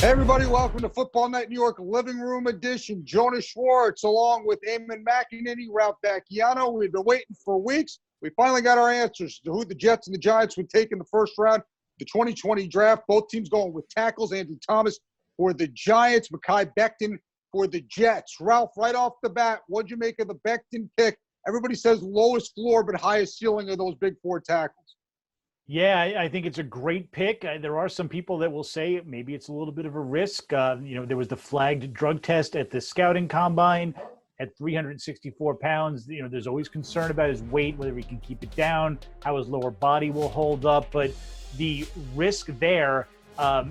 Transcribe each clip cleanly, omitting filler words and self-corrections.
Hey everybody, welcome to Football Night New York Living Room Edition. Jonas Schwartz along with Eamon McAneney, Ralph Vacchiano. We've been waiting for weeks. We finally got our answers to who the Jets and the Giants would take in the first round, the 2020 draft. Both teams going with tackles. Andrew Thomas for the Giants, Mekhi Becton for the Jets. Ralph, right off the bat, what'd you make of the Becton pick? Everybody says lowest floor but highest ceiling of those big four tackles. Yeah, I think it's a great pick. There are some people that will say maybe it's a little bit of a risk. There was the flagged drug test at the scouting combine at 364 pounds. There's always concern about his weight, whether he can keep it down, how his lower body will hold up. But the risk there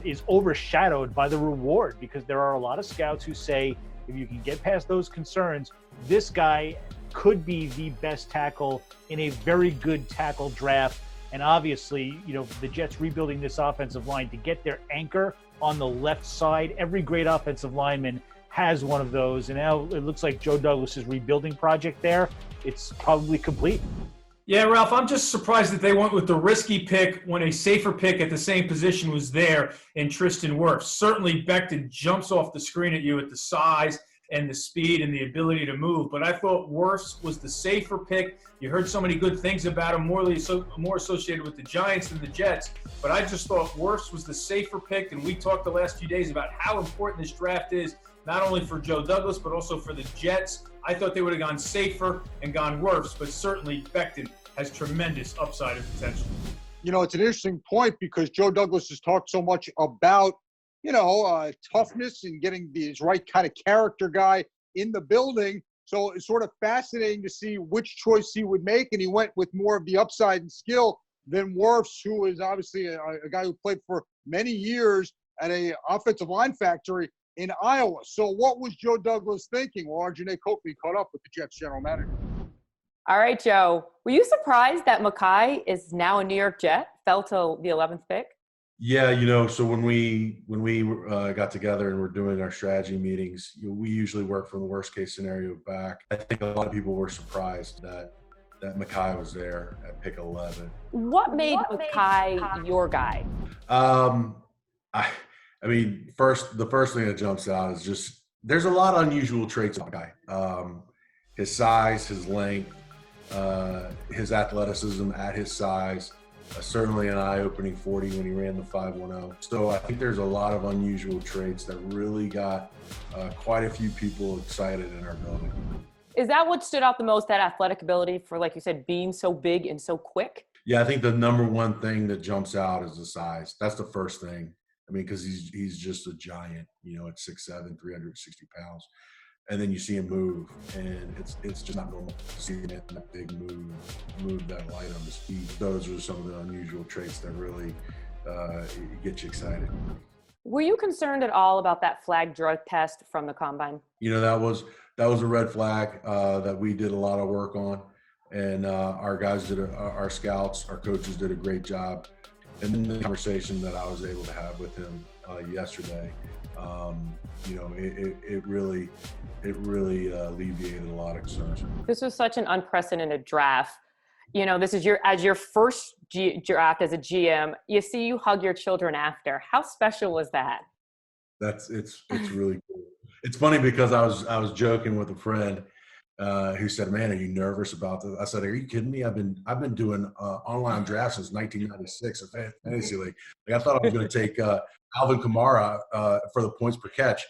is overshadowed by the reward, because there are a lot of scouts who say if you can get past those concerns, this guy could be the best tackle in a very good tackle draft. And obviously, the Jets rebuilding this offensive line to get their anchor on the left side. Every great offensive lineman has one of those. And now it looks like Joe Douglas's rebuilding project there, it's probably complete. Yeah, Ralph, I'm just surprised that they went with the risky pick when a safer pick at the same position was there in Tristan Wirfs. Certainly, Becton jumps off the screen at you at the size and the speed and the ability to move. But I thought Wirfs was the safer pick. You heard so many good things about him, more associated with the Giants than the Jets. But I just thought Wirfs was the safer pick, and we talked the last few days about how important this draft is, not only for Joe Douglas, but also for the Jets. I thought they would have gone safer and gone Wirfs, but certainly Becton has tremendous upside and potential. It's an interesting point because Joe Douglas has talked so much about toughness and getting his right kind of character guy in the building. So it's sort of fascinating to see which choice he would make. And he went with more of the upside and skill than Wirfs, who is obviously a guy who played for many years at a offensive line factory in Iowa. So what was Joe Douglas thinking? Well, Jeane Coakley caught up with the Jets general manager. All right, Joe. Were you surprised that Mekhi is now a New York Jet, fell to the 11th pick? Yeah, so when we got together and we're doing our strategy meetings, we usually work from the worst case scenario back. I think a lot of people were surprised that Mekhi was there at pick 11. What made Mekhi your guy? I mean, the first thing that jumps out is just there's a lot of unusual traits on the guy. His size, his length, his athleticism at his size. Certainly an eye-opening 40 when he ran the 5.10. So I think there's a lot of unusual traits that really got quite a few people excited in our building. Is that what stood out the most, that athletic ability for, like you said, being so big and so quick? Yeah, I think the number one thing that jumps out is the size. That's the first thing. I mean, because he's just a giant, at 6'7", 360 pounds. And then you see him move, and it's just not normal to see him that big move that light on his feet. Those are some of the unusual traits that really get you excited. Were you concerned at all about that flag drug test from the combine? That was a red flag that we did a lot of work on, and our guys our scouts, our coaches did a great job. And then the conversation that I was able to have with him yesterday, it really alleviated a lot of concerns. This was such an unprecedented draft. This is your first draft as a GM. You hug your children after. How special was that? It's really cool. It's funny because I was joking with a friend who said, "Man, are you nervous about this?" I said, "Are you kidding me? I've been doing online drafts since 1996 at Fantasy League. I thought I was going to take Alvin Kamara for the points per catch.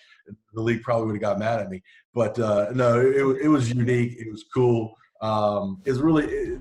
The league probably would have got mad at me, but no, it was unique. It was cool. It's really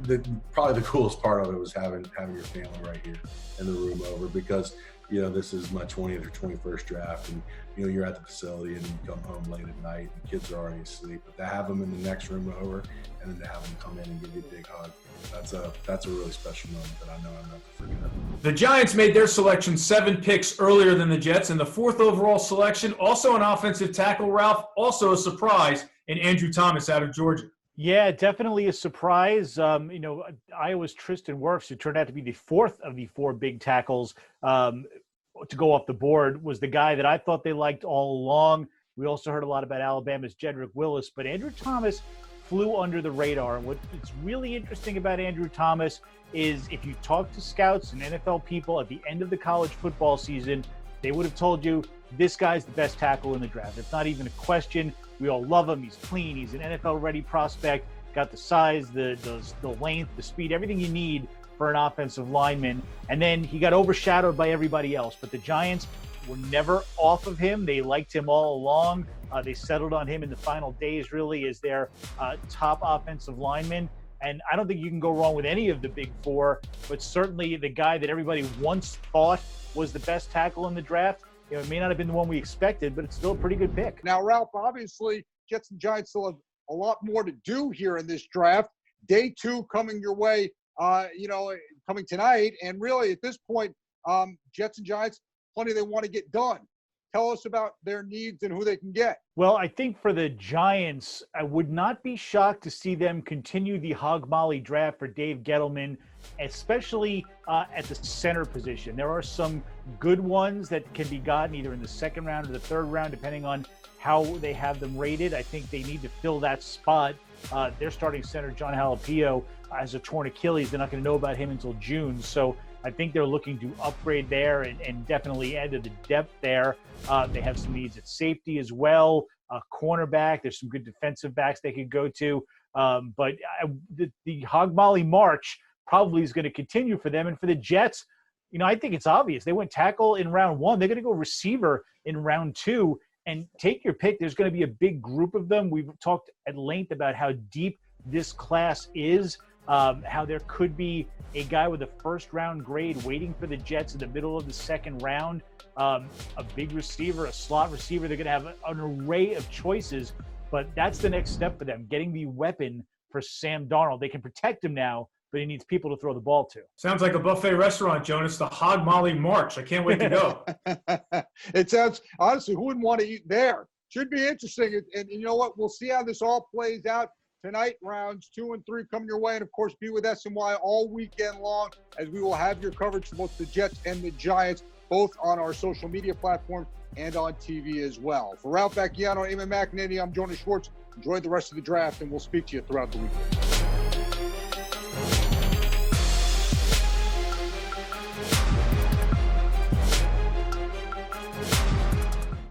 probably the coolest part of it was having your family right here in the room over, because this is my 20th or 21st draft, and you're at the facility and you come home late at night and kids are already asleep. But to have them in the next room over, and then to have them come in and give you a big hug, that's a really special moment that I know I'm not going to forget. The Giants made their selection 7 picks earlier than the Jets, and the 4th overall selection, also an offensive tackle, Ralph, also a surprise in Andrew Thomas out of Georgia. Yeah, definitely a surprise. Iowa's Tristan Wirfs, who turned out to be the 4th of the 4 big tackles to go off the board, was the guy that I thought they liked all along. We also heard a lot about Alabama's Jedrick Willis, but Andrew Thomas flew under the radar. And what's really interesting about Andrew Thomas is if you talk to scouts and NFL people at the end of the college football season, they would have told you this guy's the best tackle in the draft. It's not even a question. We all love him. He's clean. He's an NFL-ready prospect. Got the size, the length, the speed, everything you need for an offensive lineman. And then he got overshadowed by everybody else. But the Giants were never off of him. They liked him all along. They settled on him in the final days, really, as their top offensive lineman. And I don't think you can go wrong with any of the big four, but certainly the guy that everybody once thought was the best tackle in the draft, it may not have been the one we expected, but it's still a pretty good pick. Now, Ralph, obviously, Jets and Giants still have a lot more to do here in this draft. Day 2 coming your way, coming tonight. And really, at this point, Jets and Giants, plenty they want to get done. Tell us about their needs and who they can get. Well, I think for the Giants, I would not be shocked to see them continue the hog molly draft for Dave Gettleman, especially at the center position. There are some good ones that can be gotten either in the second round or the third round, depending on how they have them rated. I think they need to fill that spot. Their starting center, John Halapio, has a torn Achilles. They're not going to know about him until June. So I think they're looking to upgrade there and definitely add to the depth there. They have some needs at safety as well, cornerback. There's some good defensive backs they could go to. But the hog molly march probably is going to continue for them. And for the Jets, I think it's obvious. They went tackle in round 1. They're going to go receiver in round 2. And take your pick. There's going to be a big group of them. We've talked at length about how deep this class is, how there could be a guy with a first-round grade waiting for the Jets in the middle of the second round, a big receiver, a slot receiver. They're going to have an array of choices, but that's the next step for them, getting the weapon for Sam Darnold. They can protect him now, but he needs people to throw the ball to. Sounds like a buffet restaurant, Jonas, the Hog Molly March. I can't wait to go. It sounds, honestly, who wouldn't want to eat there? Should be interesting. And you know what? We'll see how this all plays out tonight. Rounds 2 and 3 coming your way. And, of course, be with SNY all weekend long, as we will have your coverage for both the Jets and the Giants, both on our social media platforms and on TV as well. For Ralph Vacchiano and Eamon McAneney, I'm Jonas Schwartz. Enjoy the rest of the draft, and we'll speak to you throughout the weekend.